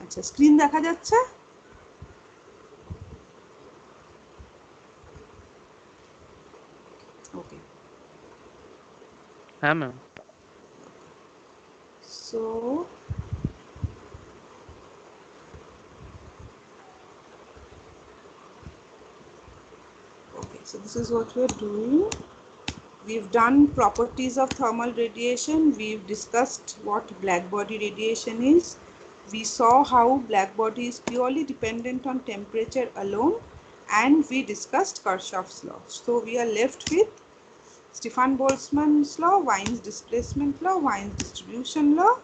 আচ্ছা, স্ক্রিন দেখা যাচ্ছে? ওকে, হ্যাঁ ma'am. so okay, so this is what we're doing. We've done properties of thermal radiation. We've discussed what black body radiation is. We saw how black body is purely dependent on temperature alone, and we discussed Kirchhoff's law. So we are left with Stefan Boltzmann's law, Wien's displacement law, Wien's distribution law,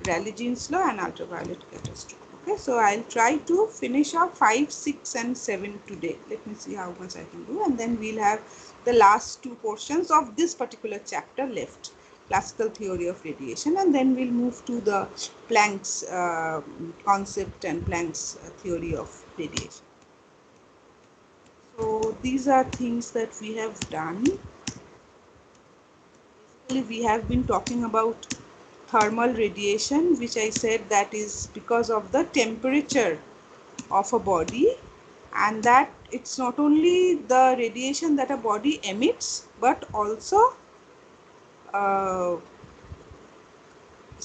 Rayleigh-Jean's law, and ultraviolet catastrophe. Okay, so I'll try to finish off 5, 6, and 7 today. Let me see how much I can do, and then we'll have the last two portions of this particular chapter left, classical theory of radiation, and then we'll move to the Planck's concept and Planck's theory of radiation. So these are things that we have done. Basically, we have been talking about thermal radiation, which I said that is because of the temperature of a body, and that it's not only the radiation that a body emits, but also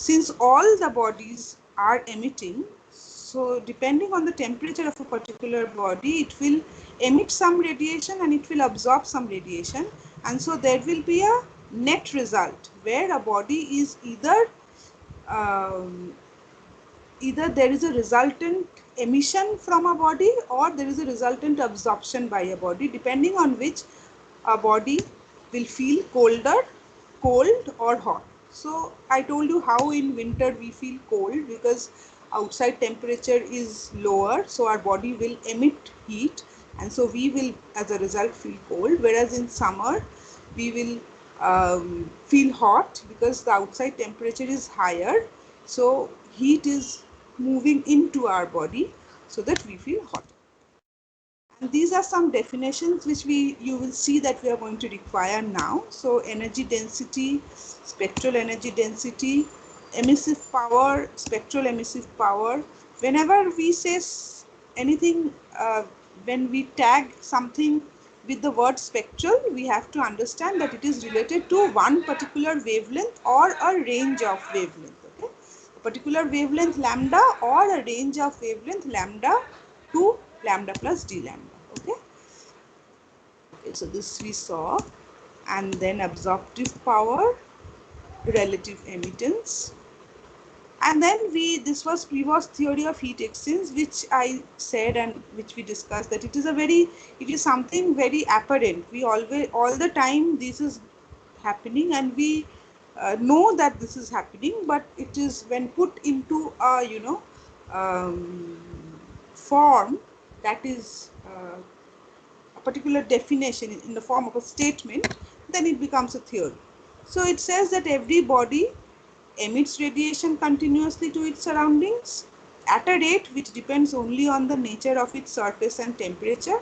since all the bodies are emitting, so depending on the temperature of a particular body, it will emit some radiation and it will absorb some radiation, and so there will be a net result where a body is um, either there is a resultant emission from a body or there is a resultant absorption by a body, depending on which a body will feel cold or hot. So I told you how in winter we feel cold because outside temperature is lower, so our body will emit heat, and so we will as a result feel cold, whereas in summer we will feel hot because the outside temperature is higher, so heat is moving into our body so that we feel hot. And these are some definitions which you will see that we are going to require now. So energy density, spectral energy density, emissive power, spectral emissive power. Whenever we say anything, when we tag something with the word spectral, we have to understand that it is related to one particular wavelength or a range of wavelength. Okay? A particular wavelength lambda or a range of wavelength lambda to lambda plus d lambda. Okay, okay, so this we saw, and then absorptive power, relative emittance, and then this was Prevost theory of heat exchange, which I said and which we discussed, that it is something very apparent. We always, all the time, this is happening, and we know that this is happening, but it is when put into a form that is a particular definition in the form of a statement, then it becomes a theory. So it says that every body emits radiation continuously to its surroundings at a rate which depends only on the nature of its surface and temperature,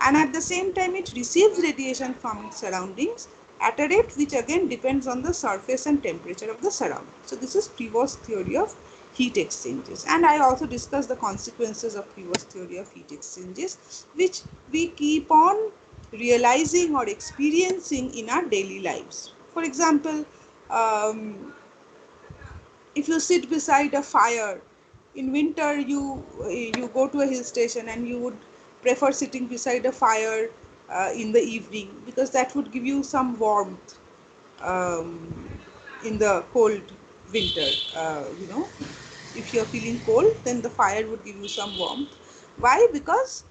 and at the same time it receives radiation from its surroundings at a rate which again depends on the surface and temperature of the surroundings. So this is Prevost's theory of heat exchanges, and I also discussed the consequences of Prevost's theory of heat exchanges, which we keep on realizing or experiencing in our daily lives. For example, if you sit beside a fire in winter, you go to a hill station and you would prefer sitting beside a fire in the evening, because that would give you some warmth um, in the cold winter. If you're feeling cold, then the fire would give you some warmth. Why? Because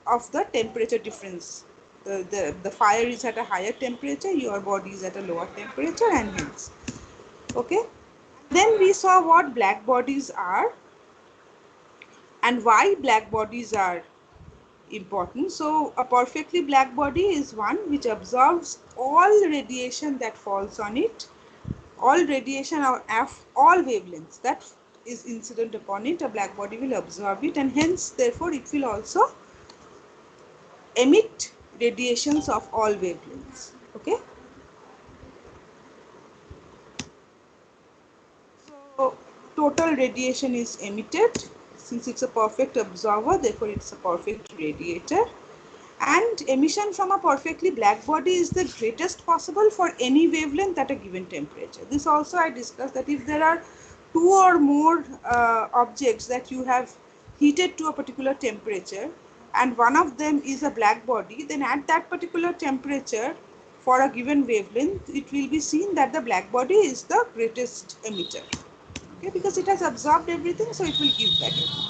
of the temperature difference. The fire is at a higher temperature, your body is at a lower temperature, and hence. Okay. Then we saw what black bodies are and why black bodies are important. So a perfectly black body is one which absorbs all radiation that falls on it, all radiation of all wavelengths that is incident upon it. A black body will absorb it, and hence therefore it will also emit radiations of all wavelengths. Okay. So total radiation is emitted. Since it's a perfect absorber, therefore it's a perfect radiator. And emission from a perfectly black body is the greatest possible for any wavelength at a given temperature. This also I discussed, that if there are two or more objects that you have heated to a particular temperature and one of them is a black body, then at that particular temperature for a given wavelength, it will be seen that the black body is the greatest emitter. Okay, because it has absorbed everything, so it will give back everything.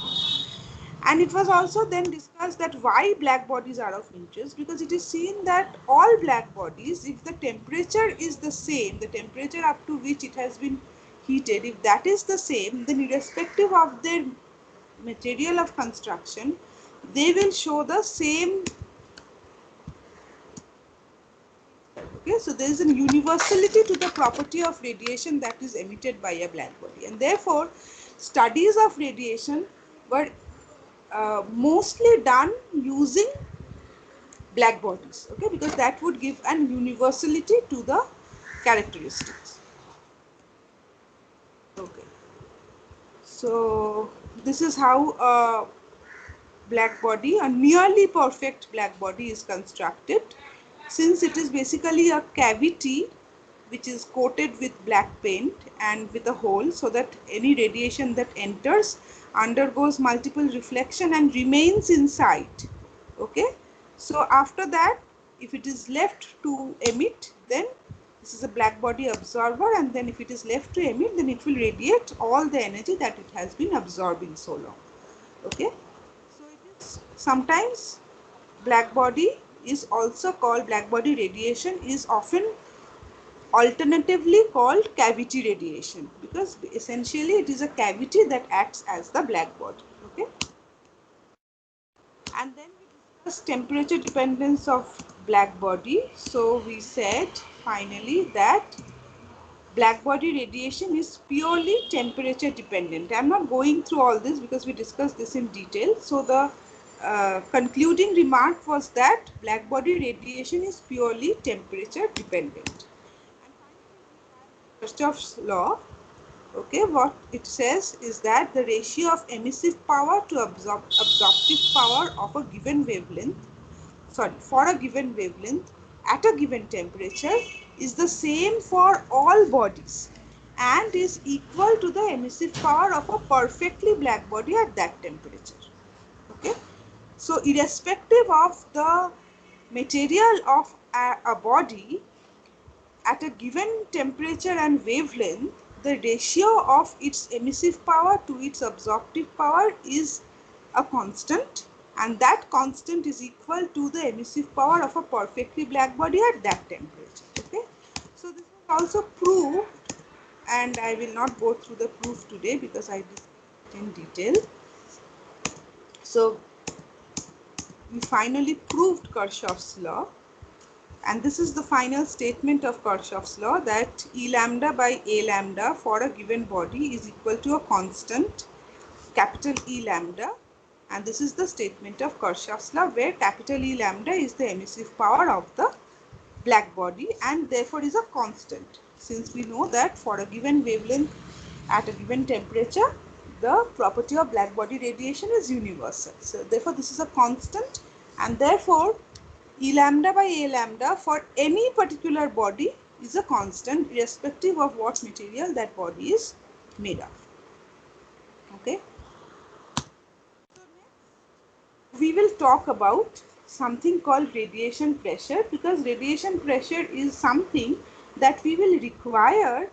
And it was also then discussed that why black bodies are of interest, because it is seen that all black bodies, if the temperature is the same, the temperature up to which it has been heated, if that is the same, then irrespective of their material of construction, they will show the same. Okay, so there is a universality to the property of radiation that is emitted by a black body, and therefore studies of radiation were mostly done using black bodies. Okay, because that would give an universality to the characteristics. Okay, so this is how a black body, a nearly perfect black body, is constructed. Since it is basically a cavity which is coated with black paint and with a hole, so that any radiation that enters undergoes multiple reflection and remains inside. Okay, so after that, if it is left to emit, then this is a black body absorber, and then if it is left to emit, then it will radiate all the energy that it has been absorbing so long. Okay, so it is sometimes black body is also called, black body radiation is often alternatively called cavity radiation, because essentially it is a cavity that acts as the black body. Okay, and then we discussed temperature dependence of black body. So we said finally that black body radiation is purely temperature dependent. I am not going through all this because we discussed this in detail. So the concluding remark was that black body radiation is purely temperature dependent. Kirchhoff's law, okay, what it says is that the ratio of emissive power to absorptive power of a given wavelength, for a given wavelength at a given temperature is the same for all bodies and is equal to the emissive power of a perfectly black body at that temperature. Okay, so irrespective of the material of a body, at a given temperature and wavelength, the ratio of its emissive power to its absorptive power is a constant, and that constant is equal to the emissive power of a perfectly black body at that temperature. Okay, so this was also proved, and I will not go through the proof today because I did it in detail. So we finally proved Kirchhoff's law. And this is the final statement of Kirchhoff's law, that E lambda by A lambda for a given body is equal to a constant, capital E lambda. And this is the statement of Kirchhoff's law, where capital E lambda is the emissive power of the black body and therefore is a constant. Since we know that for a given wavelength at a given temperature, the property of black body radiation is universal. So therefore this is a constant, and therefore E lambda by A lambda for any particular body is a constant irrespective of what material that body is made of. Okay. We will talk about something called radiation pressure, because radiation pressure is something that we will require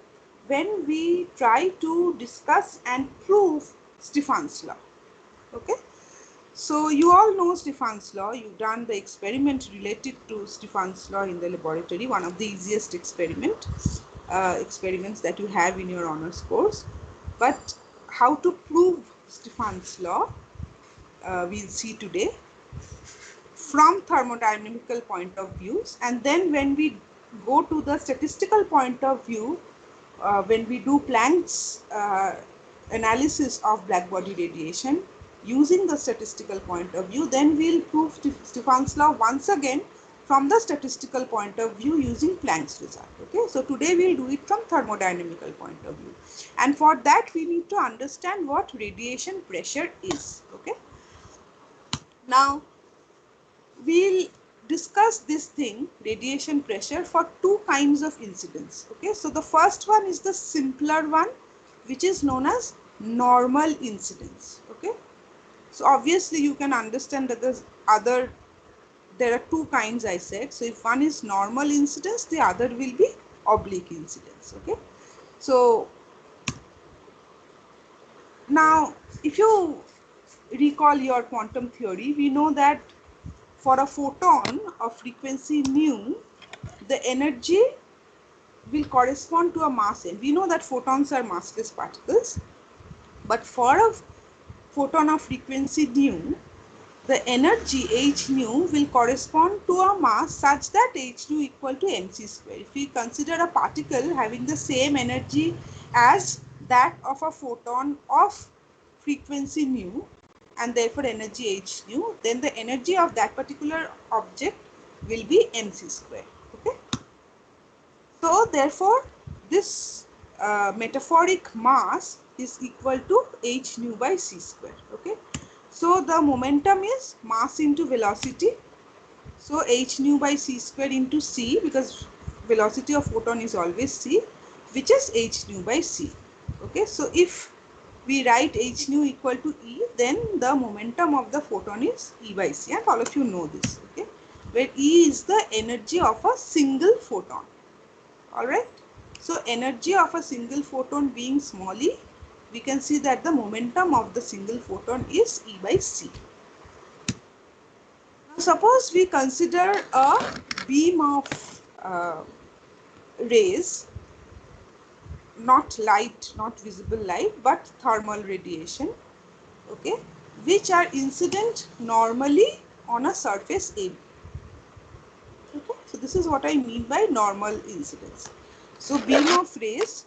when we try to discuss and prove Stefan's law. Okay. So you all know Stefan's law. You've done the experiment related to Stefan's law in the laboratory, one of the easiest experiments that you have in your honors course. But how to prove Stefan's law, we'll see today from thermodynamical point of views, and then when we go to the statistical point of view, when we do Planck's analysis of black body radiation using the statistical point of view, then we'll prove Stefan's law once again from the statistical point of view using Planck's result. Okay, so today we'll do it from thermodynamical point of view, and for that we need to understand what radiation pressure is. Okay, now we'll discuss this thing, radiation pressure, for two kinds of incidence. Okay, so the first one is the simpler one, which is known as normal incidence. Okay, so obviously you can understand that there are two kinds I said. So if one is normal incidence, the other will be oblique incidence. Okay, so now if you recall your quantum theory, we know that for a photon of frequency nu, the energy will correspond to a mass m. We know that photons are massless particles, but for a photon of frequency nu, the energy h nu will correspond to a mass such that h nu equal to mc square. If we consider a particle having the same energy as that of a photon of frequency nu, and therefore energy h nu, then the energy of that particular object will be mc square. Okay, so therefore this metaphoric mass is equal to h nu by c square. Okay, so the momentum is mass into velocity, so h nu by c square into c, because velocity of photon is always c, which is h nu by c. Okay, so if we write h nu equal to E, then the momentum of the photon is E by c, and all of you know this. Okay, where E is the energy of a single photon. All right, so energy of a single photon being small e, we can see that the momentum of the single photon is E by c. Now suppose we consider a beam of rays, not light, not visible light, but thermal radiation, okay, which are incident normally on a surface AB. Okay, so this is what I mean by normal incidence. So beam of rays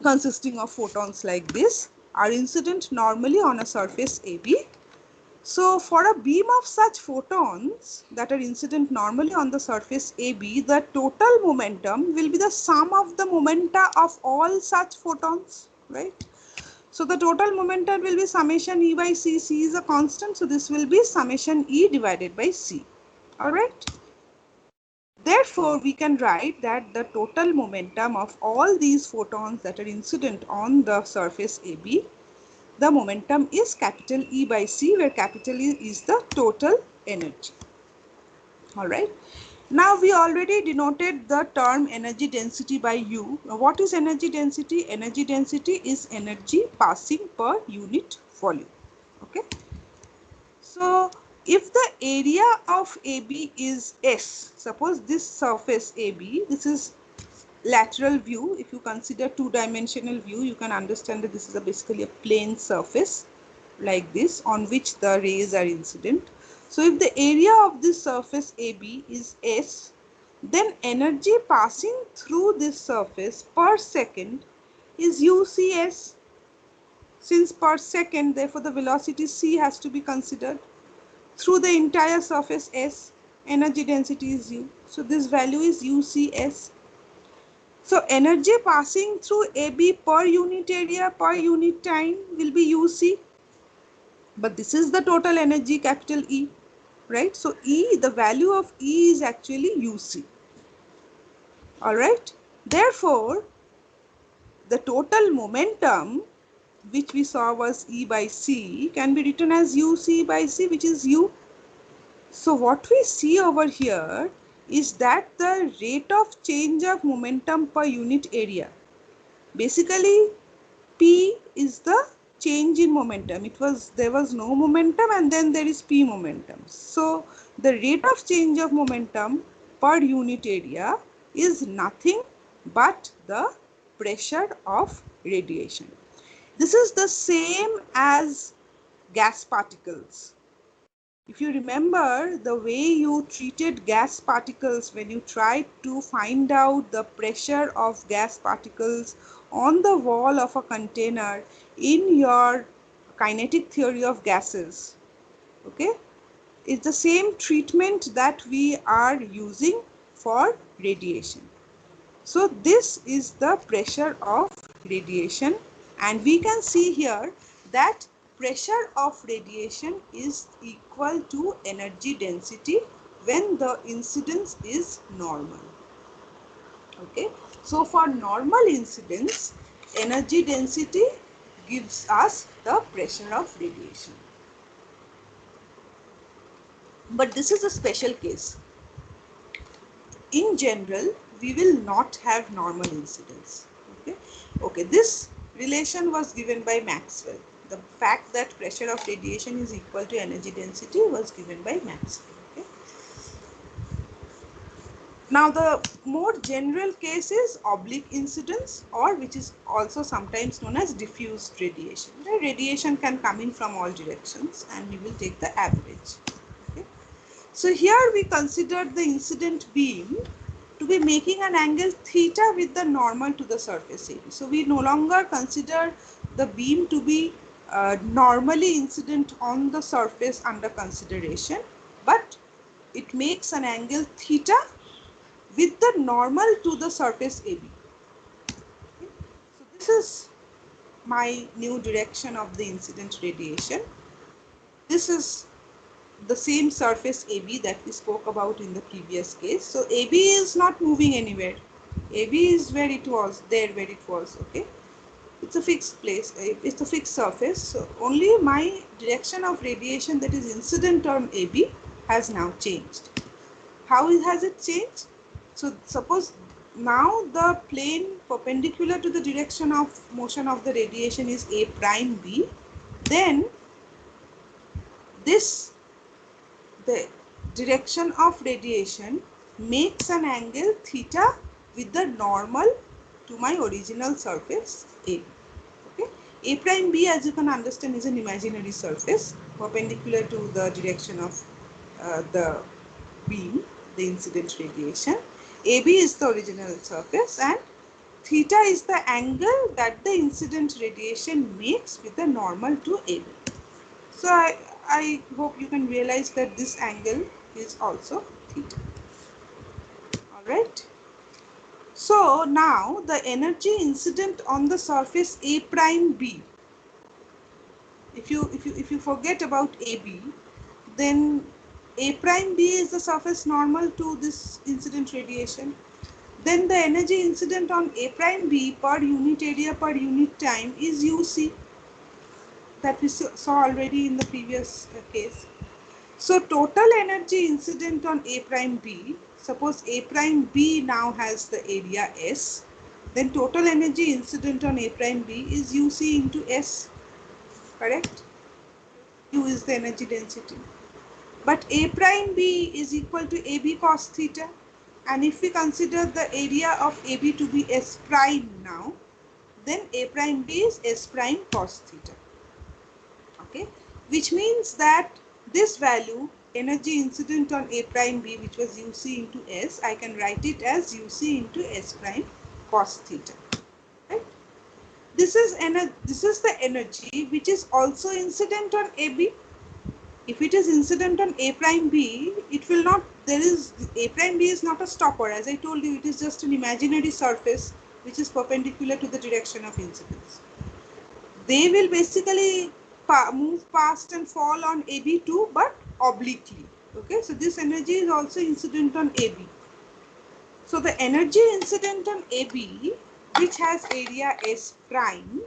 consisting of photons like this are incident normally on a surface AB. So for a beam of such photons that are incident normally on the surface AB, the total momentum will be the sum of the momenta of all such photons, right? So the total momentum will be summation E by C. C is a constant, so this will be summation E divided by C. All right. Therefore, we can write that the total momentum of all these photons that are incident on the surface AB, the momentum is capital E by C, where capital E is the total energy. All right. Now we already denoted the term energy density by U. Now what is energy density? Energy density is energy passing per unit volume. Okay. So if the area of AB is S, suppose this surface AB, this is lateral view. If you consider two-dimensional view, you can understand that this is basically a plane surface like this on which the rays are incident. So if the area of this surface AB is S, then energy passing through this surface per second is UCS. Since per second, therefore the velocity c has to be considered. Through the entire surface S, energy density is U. So this value is UCS. So energy passing through AB per unit area per unit time will be UC. But this is the total energy, capital E, right? So E, the value of E is actually UC. All right. Therefore, the total momentum which we saw was E by C can be written as UC by C, which is U. So what we see over here is that the rate of change of momentum per unit area, basically P is the change in momentum. There was no momentum and then there is P momentum. So the rate of change of momentum per unit area is nothing but the pressure of radiation. This is the same as gas particles. If you remember the way you treated gas particles when you tried to find out the pressure of gas particles on the wall of a container in your kinetic theory of gases, okay? is the same treatment that we are using for radiation. So this is the pressure of radiation, and we can see here that pressure of radiation is equal to energy density when the incidence is normal. Okay, so for normal incidence, energy density gives us the pressure of radiation. But this is a special case. In general, we will not have normal incidence. Okay, this relation was given by Maxwell. The fact that pressure of radiation is equal to energy density was given by Maxwell. Okay. Now the more general case is oblique incidence, or which is also sometimes known as diffused radiation. The radiation can come in from all directions and we will take the average. Okay. So here we consider the incident beam to be making an angle theta with the normal to the surface AB. So we no longer consider the beam to be normally incident on the surface under consideration, but it makes an angle theta with the normal to the surface AB. Okay. So this is my new direction of the incident radiation. This is the same surface AB that we spoke about in the previous case. So AB is not moving anywhere. AB is where it was, there where it was. Okay, it's a fixed place, it's a fixed surface. So only my direction of radiation that is incident on AB has now changed. How has it changed? So suppose now the plane perpendicular to the direction of motion of the radiation is A prime B, then the direction of radiation makes an angle theta with the normal to my original surface A. Okay. A prime B, as you can understand, is an imaginary surface perpendicular to the direction of the beam, the incident radiation. AB is the original surface and theta is the angle that the incident radiation makes with the normal to AB. So I hope you can realize that this angle is also theta. Alright. So now the energy incident on the surface A prime B. If you forget about AB, then A prime B is the surface normal to this incident radiation. Then the energy incident on A prime B per unit area per unit time is UC, that we saw already in the previous case. So total energy incident on A prime B, suppose A prime B now has the area S, then total energy incident on A prime B is UC into S, correct? U is the energy density. But A prime B is equal to AB cos theta. And if we consider the area of AB to be S prime now, then A prime B is S prime cos theta. Okay, which means that this value, energy incident on A prime B, which was UC into S, I can write it as UC into S prime cos theta. Right? This is the energy which is also incident on AB. If it is incident on A prime B, it will not, A prime B is not a stopper. As I told you, it is just an imaginary surface which is perpendicular to the direction of incidence. They will basically move past and fall on AB too, but obliquely. Okay, so this energy is also incident on AB. So the energy incident on AB, which has area S prime,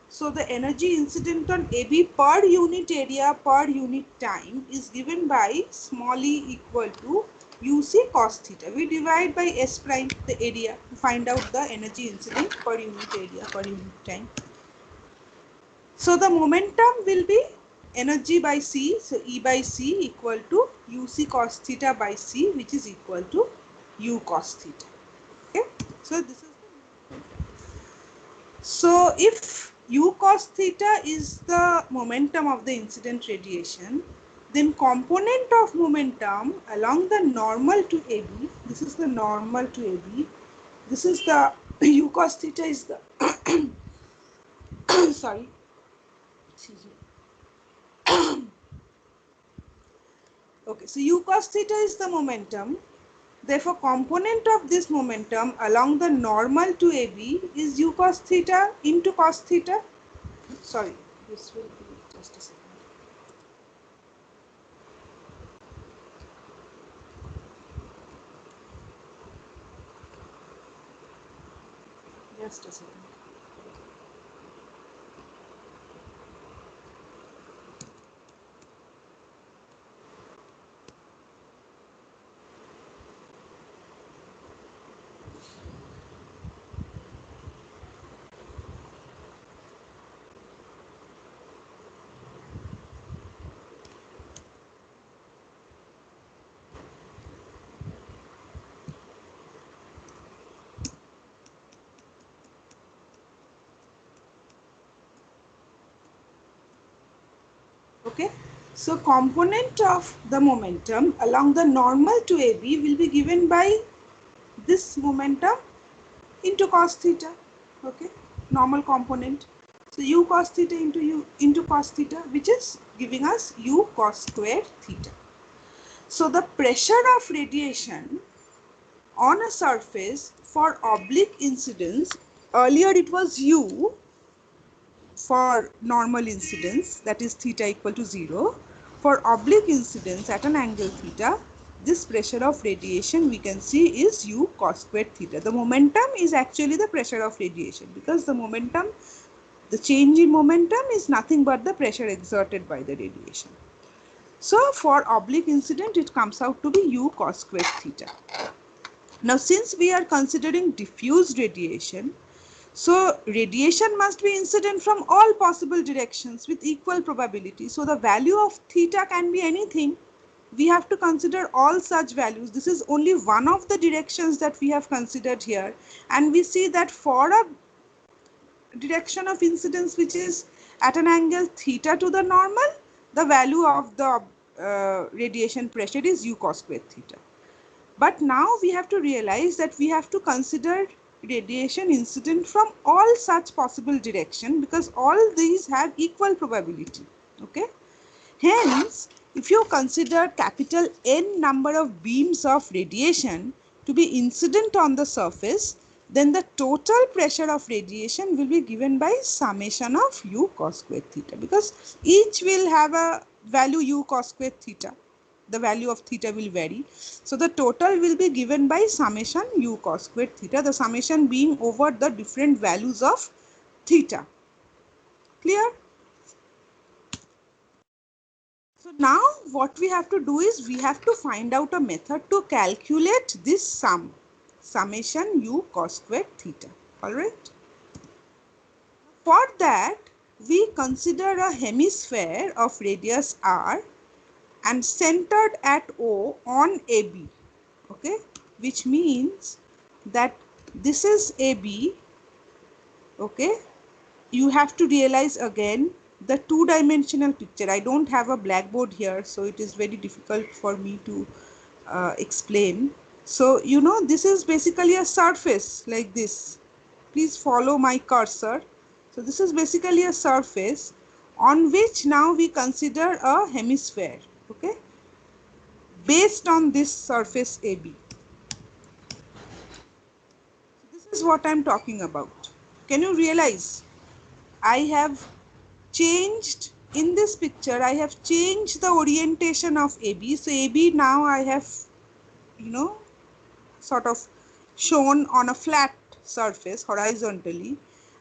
so the energy incident on AB per unit area per unit time is given by small e equal to UC cos theta. We divide by S prime, the area, to find out the energy incident per unit area per unit time. So the momentum will be energy by C, so E by C equal to UC cos theta by C, which is equal to U cos theta. Okay, so this is so if U cos theta is the momentum of the incident radiation, then component of momentum along the normal to AB, this is the normal to AB, this is the U cos theta is the sorry, excuse me. Okay, so u cos theta is the momentum. Therefore, component of this momentum along the normal to AB is u cos theta into cos theta. Sorry, this will be just a second. Just a second. Okay, so component of the momentum along the normal to AB will be given by this momentum into cos theta. Okay, normal component. So u cos theta into cos theta, which is giving us u cos square theta. So the pressure of radiation on a surface for oblique incidence, earlier it was u for normal incidence, that is theta equal to 0. For oblique incidence at an angle theta, this pressure of radiation we can see is u cos square theta. The momentum is actually the pressure of radiation, because the momentum, the change in momentum is nothing but the pressure exerted by the radiation. So for oblique incident, it comes out to be u cos square theta. Now since we are considering diffused radiation, so radiation must be incident from all possible directions with equal probability. So the value of theta can be anything. We have to consider all such values. This is only one of the directions that we have considered here. And we see that for a direction of incidence which is at an angle theta to the normal, the value of the radiation pressure is u cos square theta. But now we have to realize that we have to consider radiation incident from all such possible direction, because all these have equal probability. Okay. Hence, if you consider capital N number of beams of radiation to be incident on the surface, then the total pressure of radiation will be given by summation of u cos square theta, because each will have a value u cos square theta. The value of theta will vary. So the total will be given by summation u cos square theta, the summation being over the different values of theta. Clear? So now what we have to do is we have to find out a method to calculate this summation u cos square theta. Alright. For that, we consider a hemisphere of radius r and centered at O on AB. Okay, which means that this is AB. Okay, you have to realize again the two-dimensional picture. I don't have a blackboard here, so it is very difficult for me to explain. So you know, this is basically a surface like this. Please follow my cursor. So this is basically a surface on which now we consider a hemisphere. Okay, based on this surface AB. This is what I am talking about. Can you realize? I have changed in this picture, I have changed the orientation of AB. So AB now I have, you know, sort of shown on a flat surface horizontally,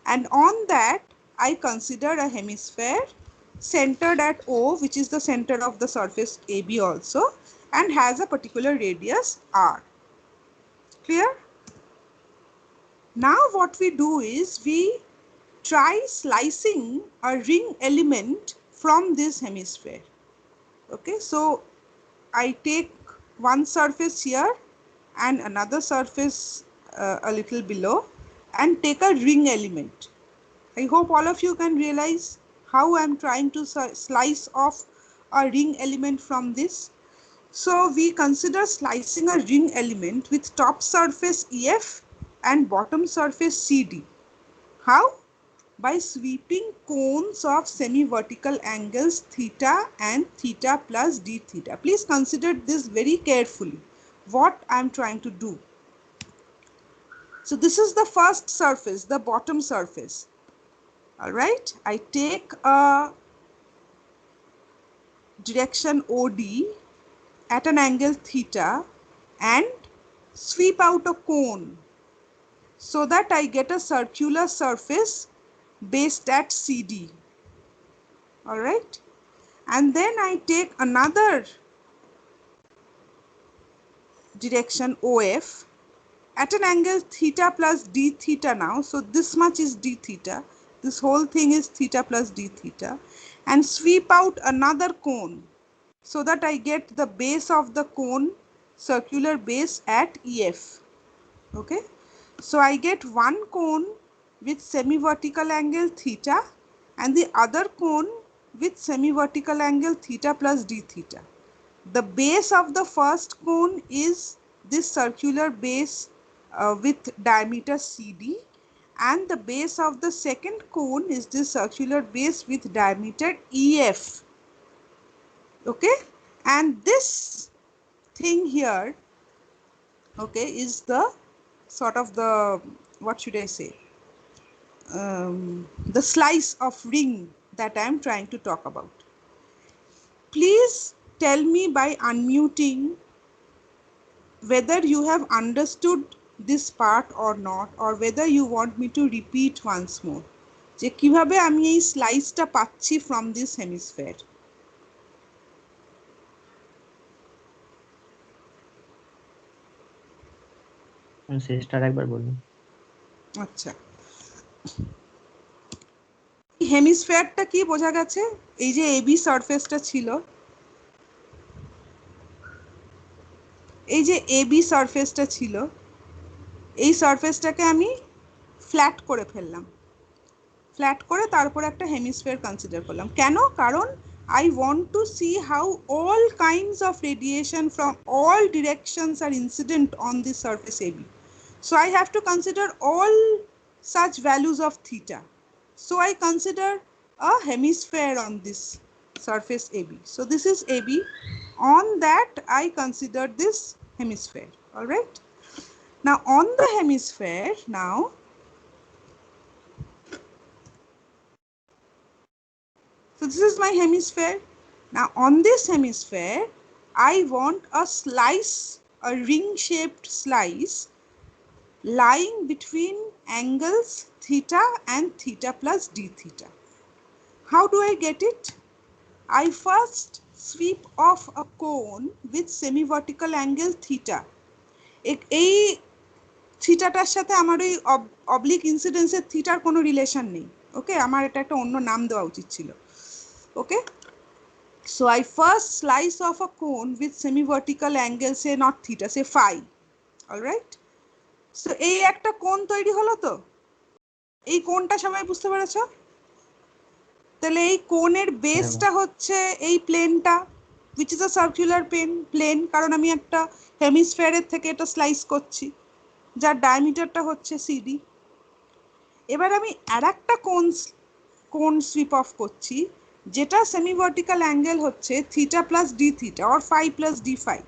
and on that I consider a hemisphere centered at O, which is the center of the surface AB also, and has a particular radius R. Clear? Now what we do is we try slicing a ring element from this hemisphere. Okay, so I take one surface here and another surface a little below and take a ring element. I hope all of you can realize how I am trying to slice off a ring element from this. So we consider slicing a ring element with top surface EF and bottom surface CD. How? by sweeping cones of semi-vertical angles theta and theta plus d theta. Please consider this very carefully, what I am trying to do. So this is the first surface, the bottom surface. All right, I take a direction OD at an angle theta and sweep out a cone so that I get a circular surface based at CD. All right, and then I take another direction OF at an angle theta plus d theta now. So this much is d theta. This whole thing is theta plus d theta, and sweep out another cone so that I get the base of the cone, circular base at EF. Okay, so I get one cone with semi-vertical angle theta and the other cone with semi-vertical angle theta plus d theta. The base of the first cone is this circular base with diameter CD, and the base of the second cone is this circular base with diameter EF. Okay, and this thing here, okay, is the sort of the, what should I say, the slice of ring that I am trying to talk about. Please tell me by unmuting whether you have understood this part or not, or whether you want me to repeat once more যে কিভাবে আমি এই স্লাইসটা পাচ্ছি from this hemisphere. শেষটা একবার বলুন। আচ্ছা, হেমিস্ফিয়ারটা কি বোঝা গেছে? এই যে এবি সারফেসটা ছিল, এই যে এবি সারফেসটা ছিল, এই সারফেসটাকে আমি ফ্ল্যাট করে ফেললাম, ফ্ল্যাট করে তারপর একটা হেমিস্ফিয়ার কনসিডার করলাম। কেন? কারণ I want to see how all kinds of radiation from all directions are incident on the surface AB. So I have to consider all such values of theta. So I consider a hemisphere on this surface AB. So this is AB. On that I consider this hemisphere. All right. Now on the hemisphere, now so this is my hemisphere. Now on this hemisphere, I want a slice, a ring-shaped slice lying between angles theta and theta plus d theta. How do I get it? I first sweep off a cone with semi-vertical angle theta. এই থিটাটার সাথে আমার ওই oblique ইনসিডেন্সের থিটার কোনো relation নেই। ওকে, আমার এটা একটা অন্য নাম দেওয়া উচিত ছিল। Okay, so I first slice off a cone with semi-vertical angle, say not theta, say phi. All right, so এই একটা কোণ তৈরি হলো। তো এই কোণটা সবাই বুঝতে পেরেছো? তাহলে এই কোণের বেসটা হচ্ছে এই প্লেনটা, which is a circular plane, কারণ আমি একটা হেমিস্ফিয়ারের থেকে এটা স্লাইস করছি, যার ডায়ামিটারটা হচ্ছে সিডি। এবার আমি আরেকটা কোণ সুইপ অফ করছি, যেটা সেমি ভার্টিক্যাল অ্যাঙ্গেল হচ্ছে theta plus d theta or phi plus d phi.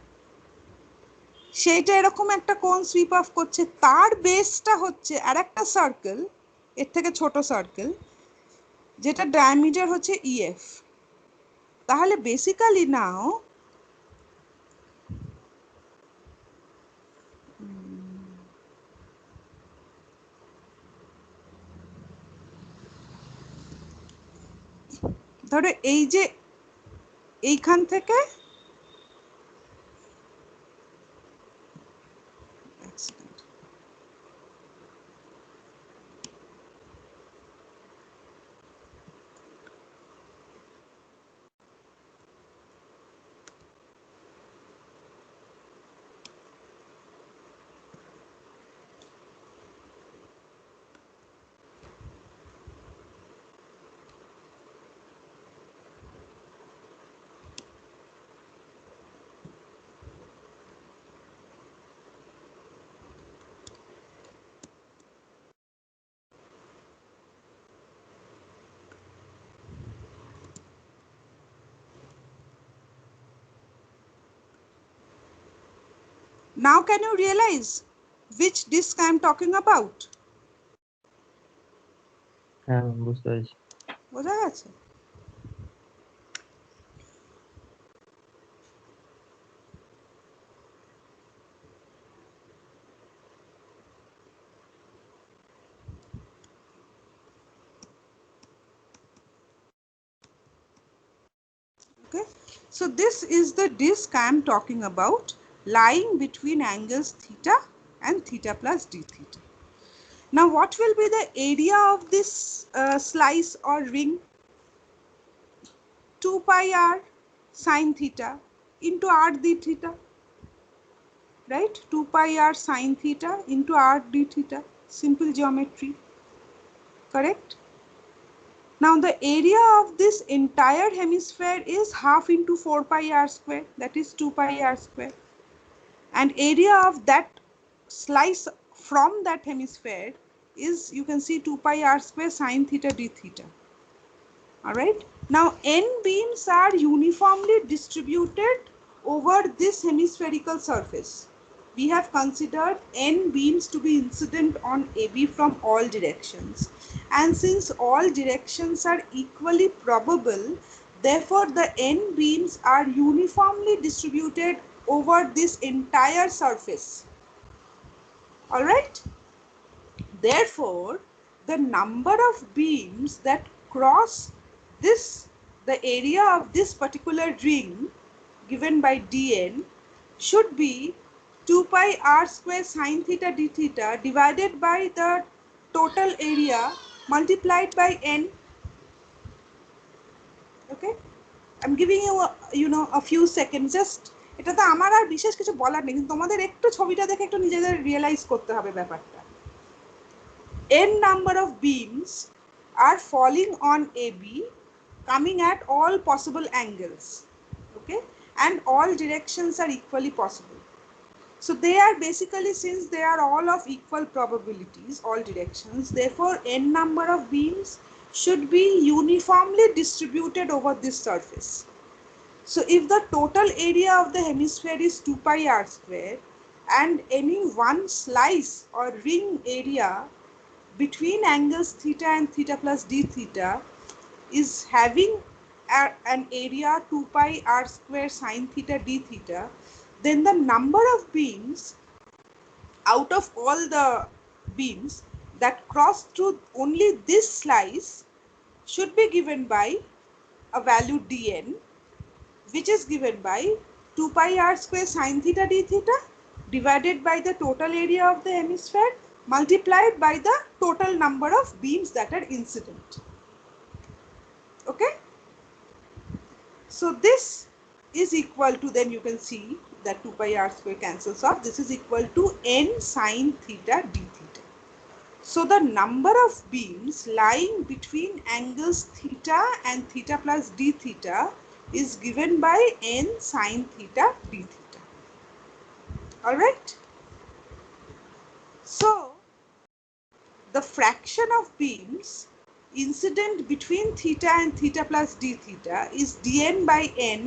সেইটা এরকম একটা কোণ সুইপ অফ করছে, তার বেসটা হচ্ছে আরেকটা সার্কেল, এর থেকে ছোট সার্কেল, যেটা ডায়ামিটার হচ্ছে ইএফ। তাহলে বেসিক্যালি নাও ধরো এই যে এইখান থেকে Now can you realize which disk I am talking about? হ্যাঁ বুঝতে পেরেছি। বোঝা গেছে? Okay, so this is the disk I am talking about, lying between angles theta and theta plus d theta. Now what will be the area of this slice or ring? 2 pi r sine theta into r d theta, right? 2 pi r sine theta into r d theta, simple geometry, correct? Now the area of this entire hemisphere is half into 4 pi r square, that is 2 pi r square, and area of that slice from that hemisphere is, you can see, 2 pi r square sine theta d theta. All right, now n beams are uniformly distributed over this hemispherical surface. We have considered n beams to be incident on AB from all directions, and since all directions are equally probable, therefore the n beams are uniformly distributed over this entire surface. All right, therefore the number of beams that cross this, the area of this particular ring given by dn, should be 2 pi r square sine theta d theta divided by the total area multiplied by n. Okay, I'm giving you a few seconds, just এটাতে আমার আর বিশেষ কিছু বলার নেই, কিন্তু তোমাদের একটু ছবিটা দেখে একটু নিজেদের রিয়েলাইজ করতে হবে ব্যাপারটা। n number of beams are falling on AB, coming at all possible angles, okay, and all directions are equally possible. So they are basically, since they are all of equal probabilities, all directions, therefore n number of beams should be uniformly distributed over this surface. So if the total area of the hemisphere is 2 pi r square and any one slice or ring area between angles theta and theta plus d theta is having an area 2 pi r square sine theta d theta, then the number of beams out of all the beams that cross through only this slice should be given by a value dn, which is given by 2 pi r square sine theta d theta divided by the total area of the hemisphere multiplied by the total number of beams that are incident. Okay, so this is equal to, then you can see that 2 pi r square cancels off, this is equal to n sine theta d theta. So the number of beams lying between angles theta and theta plus d theta is given by n sine theta d theta. All right, so the fraction of beams incident between theta and theta plus d theta is dn by n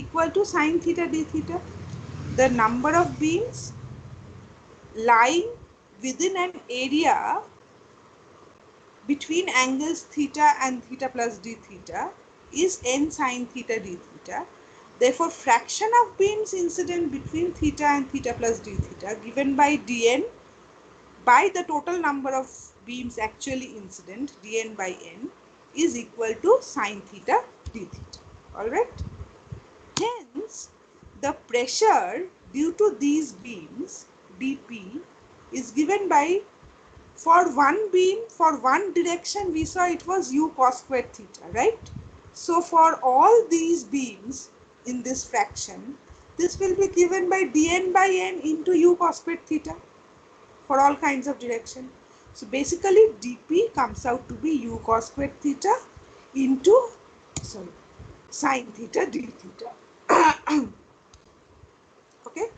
equal to sine theta d theta. The number of beams lying within an area between angles theta and theta plus d theta is n sine theta d theta. Therefore fraction of beams incident between theta and theta plus d theta given by dn by the total number of beams actually incident, dn by n, is equal to sine theta d theta. All right, hence the pressure due to these beams dp is given by, for one beam, for one direction, we saw it was u cos squared theta, right? So for all these beams in this fraction, this will be given by dn by n into u cos squared theta for all kinds of direction. So basically dp comes out to be u cos squared theta into sine theta d theta. Okay,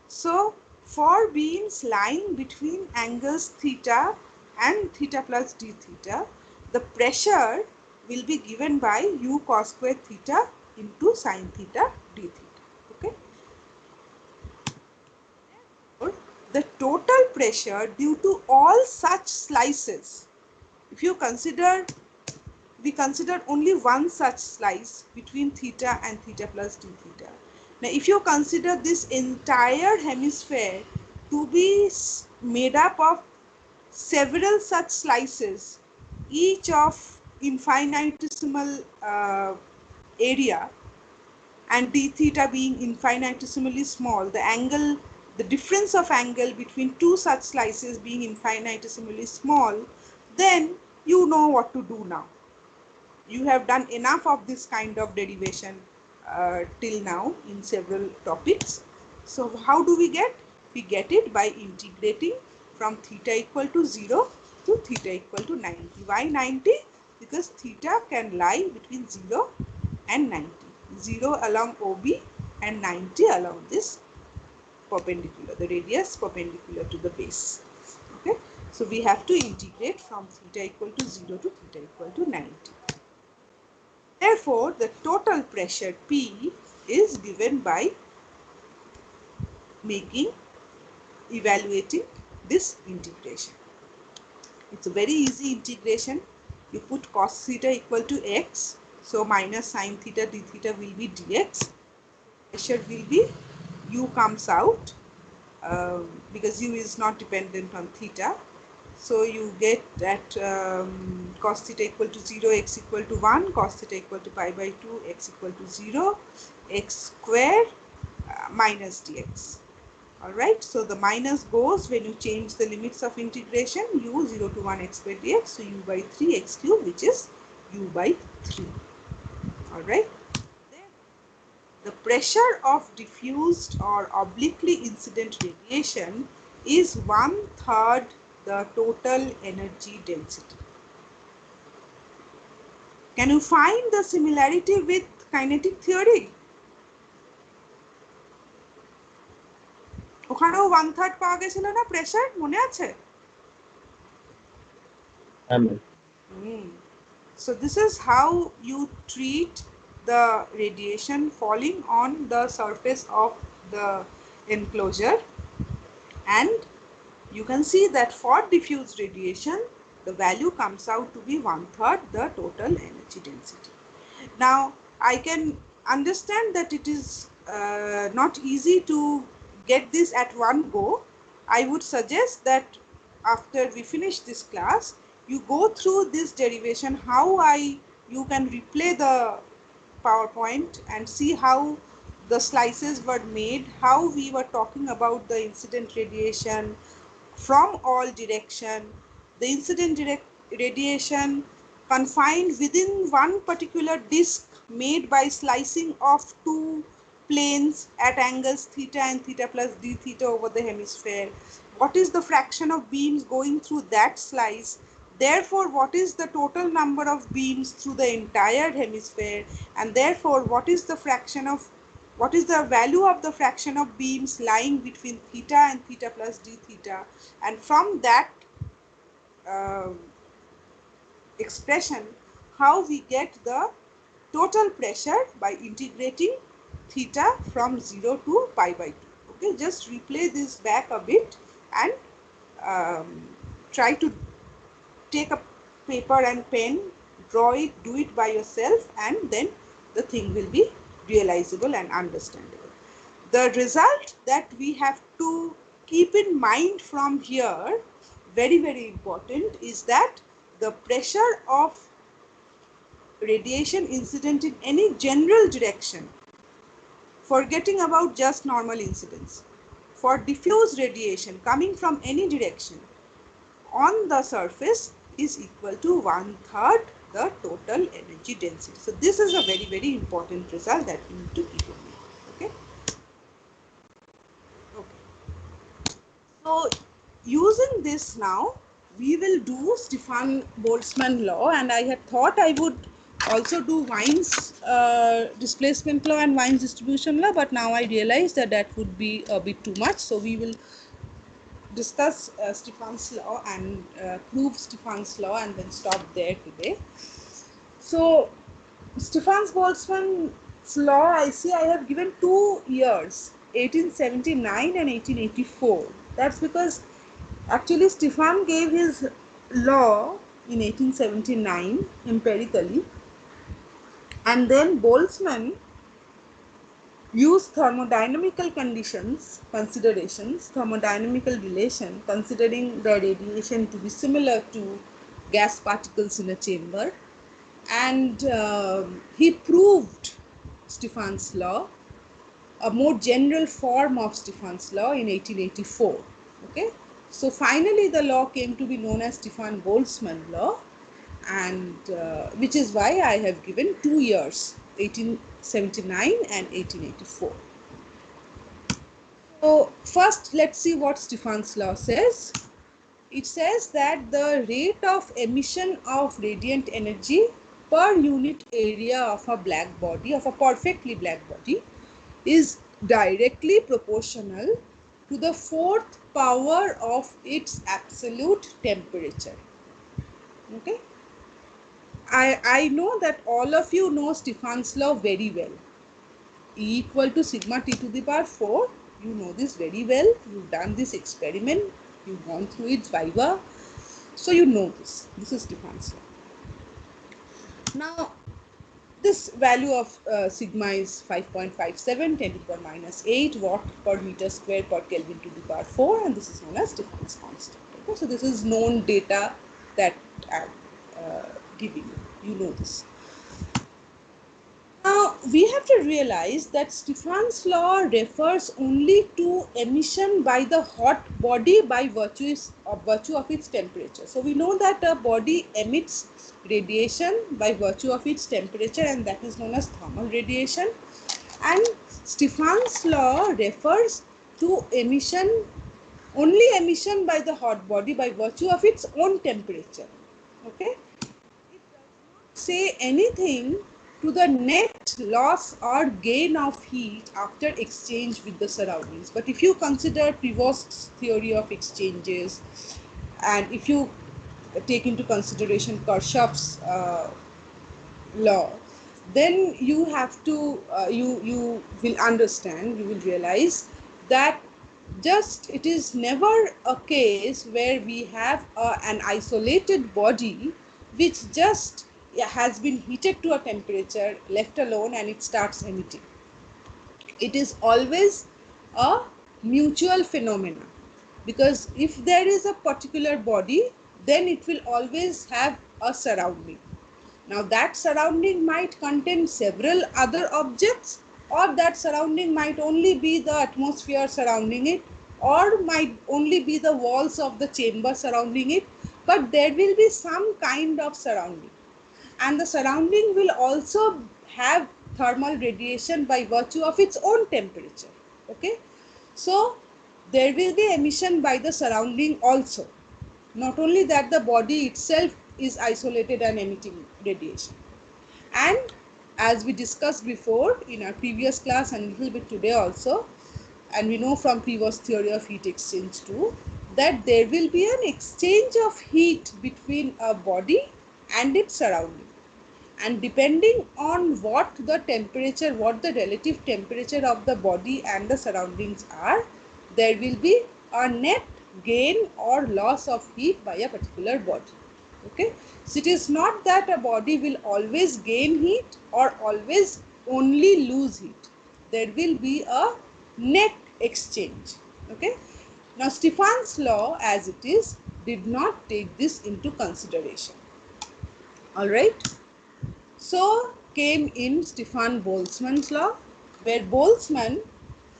so for beams lying between angles theta and theta plus d theta, the pressure will be given by u cos squared theta into sine theta d theta. Okay, the total pressure due to all such slices, if you consider, we considered only one such slice between theta and theta plus d theta. Now, if you consider this entire hemisphere to be made up of several such slices, each of infinitesimal area, and d theta being infinitesimally small, the angle, the difference of angle between two such slices being infinitesimally small, then you know what to do now. You have done enough of this kind of derivation till now in several topics. So how do we get? We get it by integrating from theta equal to 0 to theta equal to 90. Why 90? Because theta can lie between 0 and 90. 0 along OB and 90 along this perpendicular, the radius perpendicular to the base. Okay, so we have to integrate from theta equal to 0 to theta equal to 90. Therefore, the total pressure P is given by evaluating this integration. It's a very easy integration. You put cos theta equal to x, so minus sine theta d theta will be dx. Pressure will be, u comes out because u is not dependent on theta. So you get that cos theta equal to 0, x equal to 1, cos theta equal to pi by 2, x equal to 0, x square minus dx. Alright, so the minus goes when you change the limits of integration, u 0 to 1 x by dx, so u by 3 x cube, which is u by 3. Alright, the pressure of diffused or obliquely incident radiation is 1/3 the total energy density. Can you find the similarity with kinetic theory? ওখানেও 1/3 পাওয়া গেছিল না pressure, মনে আছে? So this is how you treat the radiation falling on the surface of the enclosure, and you can see that for diffuse radiation the value comes out to be 1/3 the total energy density. Now I can understand that it is not easy to get this at one go. I would suggest that after we finish this class, you go through this derivation, how you can replay the PowerPoint and see how the slices were made, how we were talking about the incident radiation from all direction, the incident radiation confined within one particular disk made by slicing of two planes at angles theta and theta plus d theta over the hemisphere. What is the fraction of beams going through that slice? Therefore, what is the total number of beams through the entire hemisphere? And therefore, what is the value of the fraction of beams lying between theta and theta plus d theta? And from that expression, how we get the total pressure by integrating theta from 0 to pi by 2. Okay, just replay this back a bit and try to take a paper and pen, draw it, do it by yourself, and then the thing will be realizable and understandable. The result that we have to keep in mind from here, very, very important, is that the pressure of radiation incident in any general direction, forgetting about just normal incidence, for diffuse radiation coming from any direction on the surface is equal to 1/3 the total energy density. So this is a very, very important result that we need to keep in mind. Okay. So using this now, we will do Stefan-Boltzmann law, and I had thought I would also do Wien's displacement law and Wien's distribution law, but now I realize that that would be a bit too much. So we will discuss Stefan's law and prove Stefan's law and then stop there today. So Stefan-Boltzmann's law, I see I have given 2 years, 1879 and 1884. That's because actually Stefan gave his law in 1879 empirically, and then Boltzmann used thermodynamical considerations, thermodynamical relation, considering the radiation to be similar to gas particles in a chamber, and he proved Stefan's law, a more general form of Stefan's law, in 1884. Okay, so finally the law came to be known as Stefan-Boltzmann law, and which is why I have given 2 years, 1879 and 1884. So first let's see what Stefan's law says. It says that the rate of emission of radiant energy per unit area of a black body, of a perfectly black body, is directly proportional to the fourth power of its absolute temperature. Okay, I know that all of you know Stefan's law very well. E equal to sigma T to the power 4. You know this very well. You've done this experiment. You've gone through it viva. So you know this. This is Stefan's law. Now, this value of sigma is 5.57 10 to the power minus 8 watt per meter square per Kelvin to the power 4, and this is known as Stefan's constant. Okay, so this is known data that I'm giving you. You know this. Now, we have to realize that Stefan's law refers only to emission by the hot body by virtue of its temperature. So, we know that a body emits radiation by virtue of its temperature, and that is known as thermal radiation. And Stefan's law refers to only emission by the hot body by virtue of its own temperature. Okay? It does not say anything to the net loss or gain of heat after exchange with the surroundings. But if you consider Prevost's theory of exchanges, and if you take into consideration Kirchhoff's law, then you have to you will understand, you will realize that just it is never a case where we have an isolated body which just has been heated to a temperature, left alone, and it starts emitting. It is always a mutual phenomenon, because if there is a particular body, then it will always have a surrounding. Now that surrounding might contain several other objects, or that surrounding might only be the atmosphere surrounding it, or might only be the walls of the chamber surrounding it, but there will be some kind of surrounding. And the surrounding will also have thermal radiation by virtue of its own temperature. Okay, so there will be emission by the surrounding also. Not only that, the body itself is isolated and emitting radiation. And as we discussed before in our previous class and a little bit today also, and we know from Prevost's theory of heat exchange too, that there will be an exchange of heat between a body and its surrounding. And depending on what the temperature, what the relative temperature of the body and the surroundings are, there will be a net gain or loss of heat by a particular body. Okay, so it is not that a body will always gain heat or always only lose heat. There will be a net exchange. Okay, now Stefan's law as it is did not take this into consideration. All right. So came in Stefan-Boltzmann's law, where Boltzmann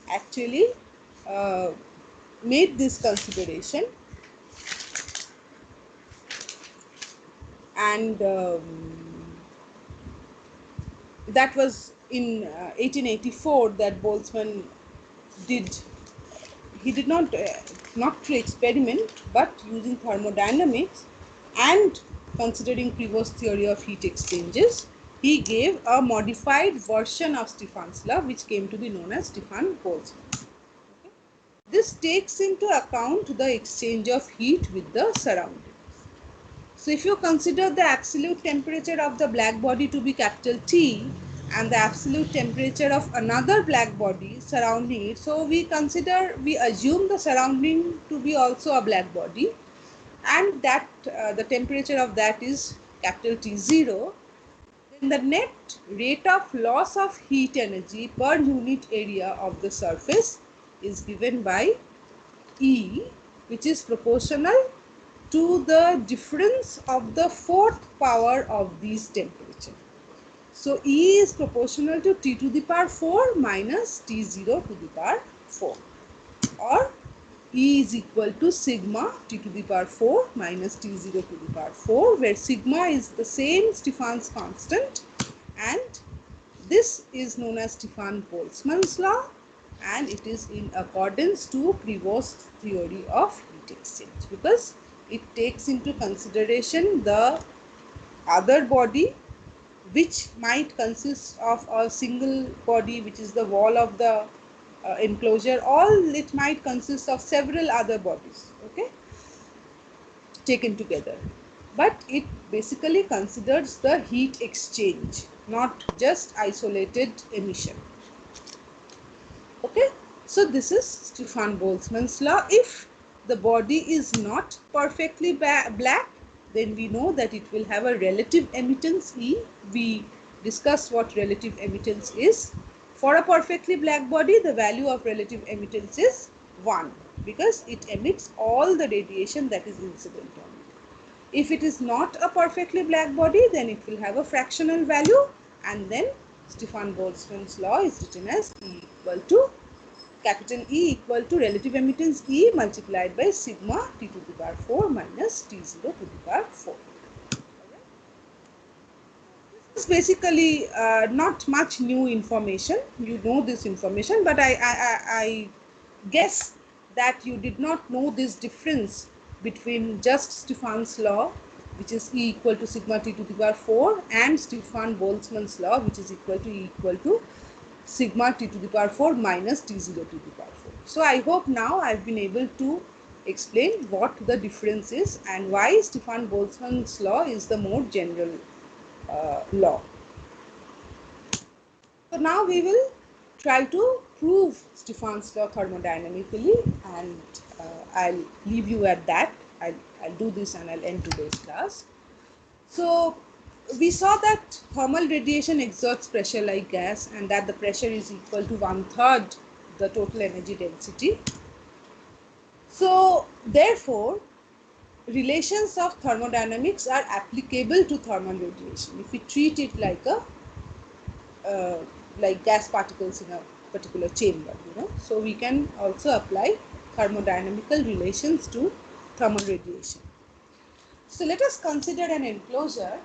actually made this consideration, and that was in 1884 that Boltzmann did. He did not through experiment, but using thermodynamics and considering Prevost's theory of heat exchanges, he gave a modified version of Stefan's law, which came to be known as Stefan-Boltzmann. Okay. This takes into account the exchange of heat with the surroundings. So if you consider the absolute temperature of the black body to be capital T, and the absolute temperature of another black body surrounding it. So we assume the surrounding to be also a black body, and that the temperature of that is capital T0. Then the net rate of loss of heat energy per unit area of the surface is given by E, which is proportional to the difference of the fourth power of these temperatures. So E is proportional to T to the power 4 minus T0 to the power 4, or E is equal to sigma T to the power 4 minus T0 to the power 4, where sigma is the same Stefan's constant, and this is known as Stefan-Boltzmann's law, and it is in accordance to Prevost's theory of heat exchange, because it takes into consideration the other body, which might consist of a single body, which is the wall of the enclosure, or it might consist of several other bodies, okay, taken together. But it basically considers the heat exchange, not just isolated emission. Okay, so this is Stefan Boltzmann's law. If the body is not perfectly black, then we know that it will have a relative emittance E. We discussed what relative emittance is. For a perfectly black body, the value of relative emittance is 1, because it emits all the radiation that is incident on it. If it is not a perfectly black body, then it will have a fractional value, and then Stefan Boltzmann's law is written as E equal to capital E equal to relative emittance E multiplied by sigma T to the power 4 minus T0 to the power 4. This is basically not much new information. You know this information, but I guess that you did not know this difference between just Stefan's law, which is E equal to sigma T to the power 4, and Stefan Boltzmann's law, which is equal to sigma T to the power 4 minus T0 to the power 4. So I hope now I've been able to explain what the difference is and why Stefan Boltzmann's law is the more general law. So now we will try to prove Stefan's law thermodynamically, and I'll leave you at that. I'll do this and I'll end today's class. So we saw that thermal radiation exerts pressure like gas, and that the pressure is equal to 1/3 the total energy density. So therefore, relations of thermodynamics are applicable to thermal radiation if we treat it like a like gas particles in a particular chamber, So we can also apply thermodynamical relations to thermal radiation. So let us consider an enclosure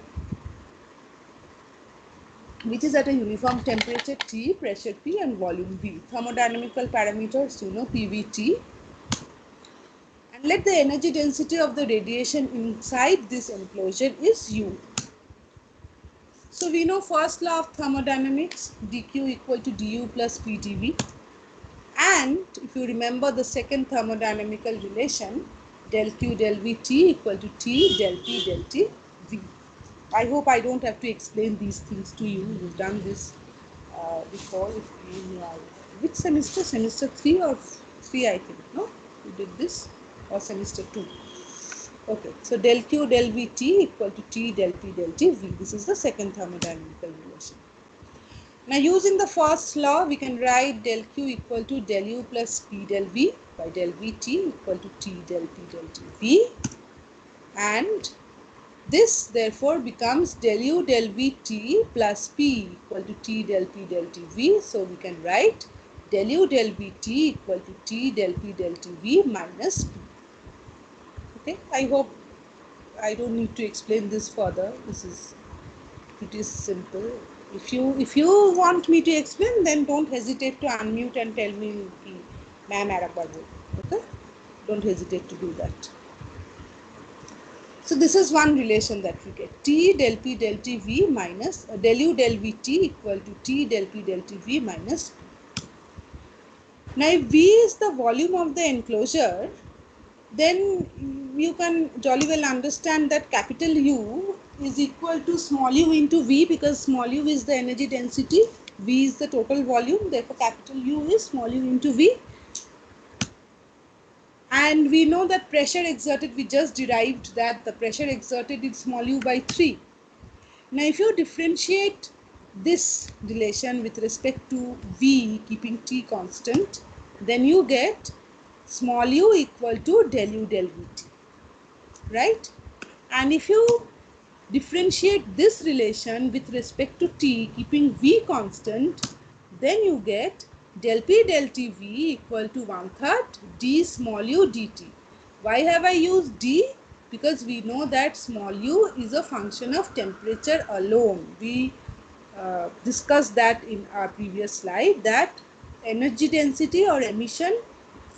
which is at a uniform temperature T, pressure P, and volume V. Thermodynamical parameters, PVT. And let the energy density of the radiation inside this enclosure is U. So we know first law of thermodynamics, dQ equal to du plus pdV. And if you remember the second thermodynamical relation, del Q del V T equal to T del P del T V. I hope I don't have to explain these things to you. You've done this before. Which semester? Semester 3 or 3, I think. No? You did this, or semester 2. Okay. So del Q del V T equal to T del P del T V. This is the second thermodynamical relation. Now using the first law, we can write del Q equal to del U plus P del V by del V T equal to T del P del T V. And this therefore becomes del U del V T plus P equal to T del P del T V. So we can write del U del V T equal to T del P del T V minus P. Okay, I hope I don't need to explain this further. It is simple. If you want me to explain, then don't hesitate to unmute and tell me, ma'am, okay? Don't hesitate to do that. So this is one relation that we get. T del P del T V minus del U del V T equal to T del P del T V minus P. Now if V is the volume of the enclosure, then you can jolly well understand that capital U is equal to small u into V, because small u is the energy density, V is the total volume, therefore capital U is small u into V. And we know that pressure exerted, we just derived that the pressure exerted is small u by 3. Now if you differentiate this relation with respect to V, keeping T constant, then you get small u equal to del u del Vt, right? And if you differentiate this relation with respect to T, keeping V constant, then you get del P del T V equal to 1/3 d small u dt. Why have I used d? Because we know that small u is a function of temperature alone. We discussed that in our previous slide, that energy density or emission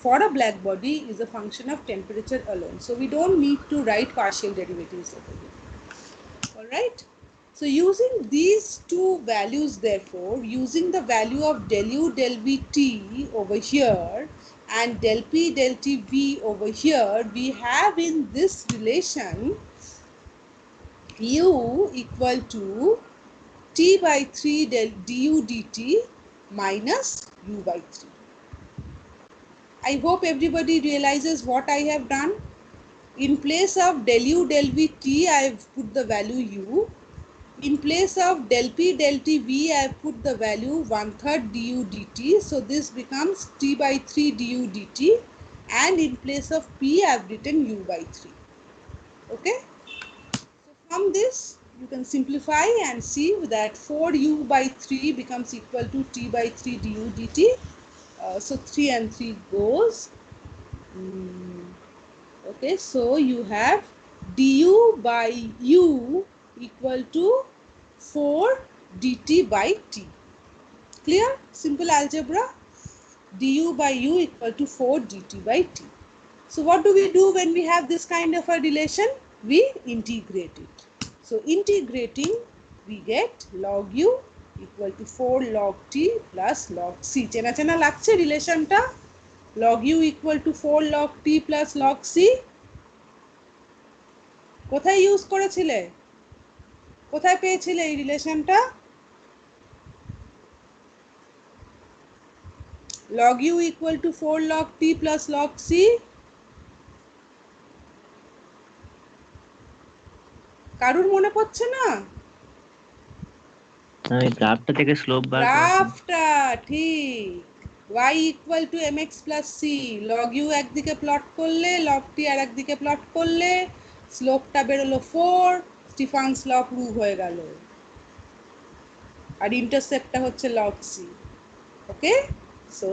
for a black body is a function of temperature alone. So we don't need to write partial derivatives over here. Alright. So using these two values, therefore, using the value of del u del Vt over here and del P del Tv over here, we have in this relation u equal to T by 3 del du dt minus u by 3. I hope everybody realizes what I have done. In place of del u del Vt, I have put the value u. In place of del P del Tv, I have put the value 1/3 du dt. So this becomes T by 3 du dt. And in place of P, I have written u by 3. Okay. So from this, you can simplify and see that 4u by 3 becomes equal to T by 3 du dt. So 3 and 3 goes. Okay, so you have du by u equal to 4 dt by t. Clear? Simple algebra. Du by u equal to 4 dt by t. So what do we do when we have this kind of a relation? We integrate it. So integrating, we get log u equal to 4 log t plus log c. Chena chena lagche relation ta? Log u equal to 4 log t plus log c. কোথায় use করেছিলে? কোথায় পেয়েছিলে এই রিলেশনটা? log u equal to 4 log t plus log c. কারুর মনে পড়ছে না? আমি গ্রাফটা থেকে স্লোপ বার করেছি। গ্রাফটা ঠিক। y equal to mx plus c, log u একদিকে প্লট করলে, log t আর একদিকে প্লট করলে, স্লোপটা বেরোলো 4, স্টিফানস ল প্রুভ হয়ে গেল। আর ইন্টারসেপ্টটা হচ্ছে log c। Okay, so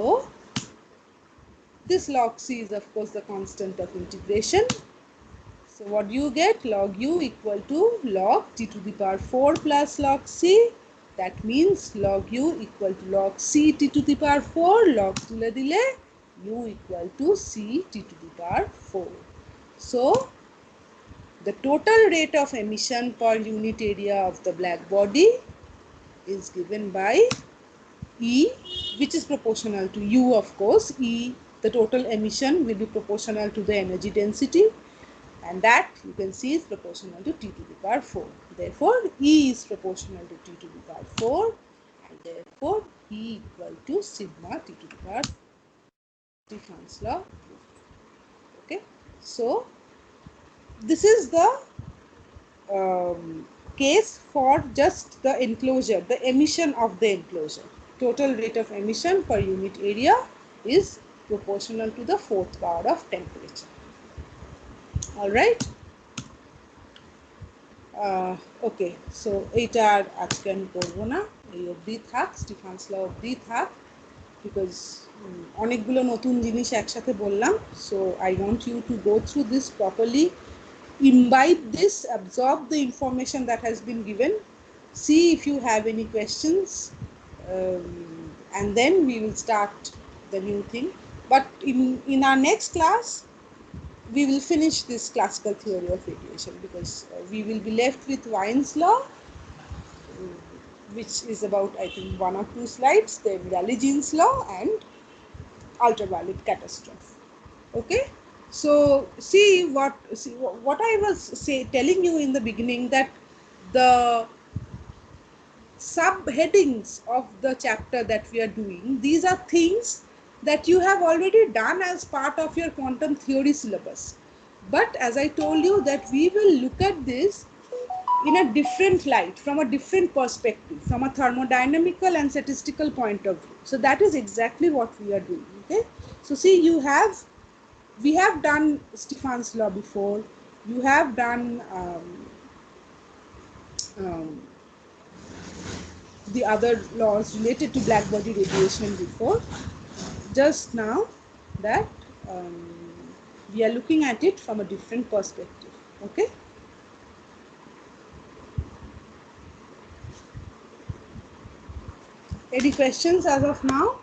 this log c is of course the constant of integration. So what do you get? Log u equal to log t to the power 4 plus log c. That means log u equal to log c t to the power 4. Log tule dile u equal to c t to the power 4. So the total rate of emission per unit area of the black body is given by E, which is proportional to U, of course. E, the total emission will be proportional to the energy density, and that you can see is proportional to t to the power 4. Therefore, E is proportional to t to the power 4, and therefore E equal to sigma t to the power 4. Stephan's law. Okay, so this is the case for just the enclosure, the emission of the enclosure. Total rate of emission per unit area is proportional to the 4th power of temperature. All right. Okay, so এটা আর আজকে আমি করবো না, এই অবধি থাক, স্টিফানস ল অবধি থাক, বিকজ অনেকগুলো নতুন জিনিস একসাথে বললাম। So I want you to go through this properly, imbibe this, absorb the information that has been given, see if you have any questions, and then we will start the new thing. But in our next class, we will finish this classical theory of radiation, because we will be left with Wien's law, which is about, I think, 1 or 2 slides, then Rayleigh-Jean's law and ultraviolet catastrophe. Okay, so see what I was telling you in the beginning, that the subheadings of the chapter that we are doing, these are things that you have already done as part of your quantum theory syllabus. But as I told you that we will look at this in a different light, from a different perspective, from a thermodynamical and statistical point of view. So that is exactly what we are doing. Okay. So see, we have done Stefan's law before. You have done um, the other laws related to black body radiation before. Just now that we are looking at it from a different perspective. Okay. Any questions as of now?